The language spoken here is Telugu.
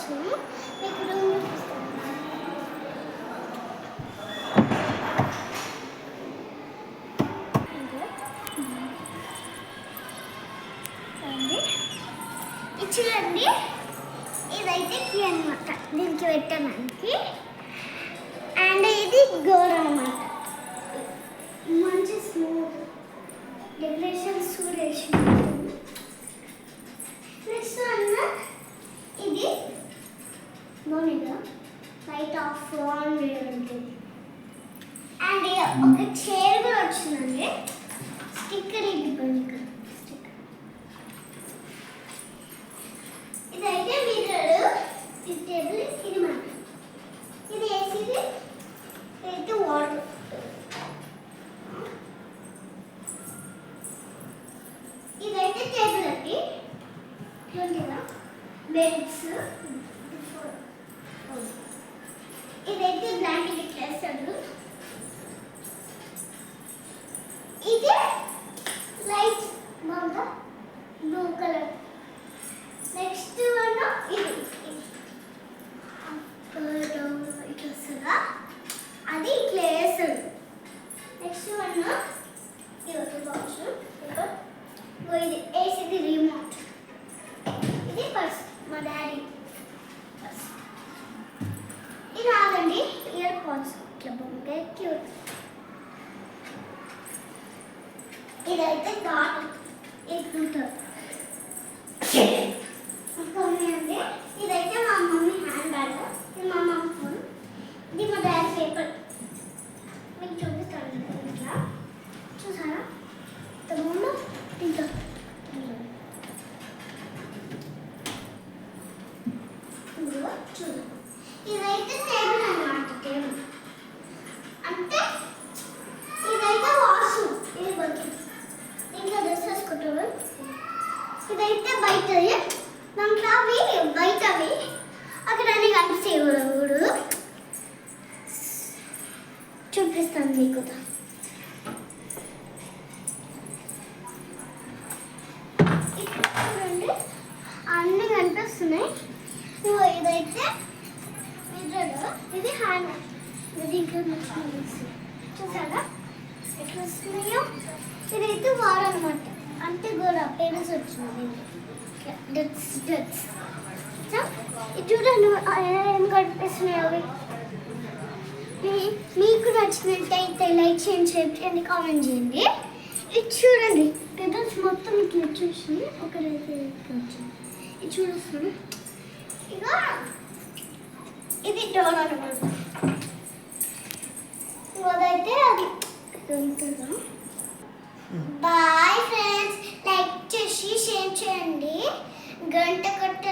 వచ్చాము. మీకు రూమ్ చూడండి, ఇదైతే కీ అనమాట, దీనికి పెట్టడానికి. అండ్ ఇది గోర్ అనమాట, మంచి స్మూత్ డెకరేషన్స్ కూడా వేసినాము. నెక్స్ట్ అన్న ఇది నూనెగా లైట్ ఆఫ్ ఆన్ ఉంటుంది. అండ్ ఒక చైర్ కూడా వచ్చిందండి, స్టిక్కర్ ఇవ్వండి ఇక్కడ. ఇదైతే మిర్రర్, ఇది టేబుల్, ఇది మాట, ఇది ఏసీది, ఇదైతే వాటర్. ఇదైతే టేబుల్ అండి, బెడ్స్. ఇదైతే బ్లాంకెట్ ఇట్లా వేస్తాడు. ఇది లైట్ బాగా బ్లూ కలర్. నెక్స్ట్ వన్ ఇది ఇట్లా వస్తుందా, అది ఇట్లా వేస్తాడు. నెక్స్ట్ వన్ ఇది బాక్స్, ఇది వేసేది రిమోట్. ఇది పర్స్, మా డాడీ పర్స్. ఇది ఆగండి, ఇయర్ పాడ్స్ ఇట్లా బొమ్మ క్యూట్. ఇదైతే ఘాట్, ఇది ఉంటుంది. అండి ఇదైతే మా మమ్మీ హ్యాండ్ బ్యాగ్, ఇది మా మమ్మీ ఫోన్, ఇది మా డాడీ పేపర్. మీకు చూపిస్తాను ఇట్లా, చూసారా ముందు ఇంట్లో చూడు. ఇదైతే టేబుల్ అన్నమాట, టేబుల్ అంటే ఇదైతే వాష్రూమ్, ఇది బకెట్, ఇంట్లో డ్రెస్ వేసుకుంటారు. ఇదైతే బయటది, దాంట్లో అవి బయటవి అక్కడ అన్ని కనిపిస్తాయి కూడా. చూపిస్తాను మీకు. చూడండి, అన్నీ కనిపిస్తున్నాయి. ఇదైతే మిర్రర్, ఇది హ్యాండ్, ఇది ఇంకా చూసారా ఎట్లా వస్తున్నాయో. ఇదైతే వార్ అనమాట, అంటే కూడా పేరెంట్స్ వచ్చింది. డట్స్ ఇది చూడండి, ఏం కనిపిస్తున్నాయి అవి. మీకు నచ్చినట్టయితే లైక్ చేయండి, షేర్ చేయండి, కామెంట్ చేయండి. ఇది చూడండి, పెద్దల్స్ మొత్తం ఇట్లా చూసి ఒకరైతే వచ్చింది. ఇది చూడొస్తుంది. ఇక ఇది డోర్ అనమాట, అదైతే అది ఉంటుందా. బాయ్ ఫ్రెండ్స్, లైక్ చేసి షేర్ చేయండి, గంట కొట్ట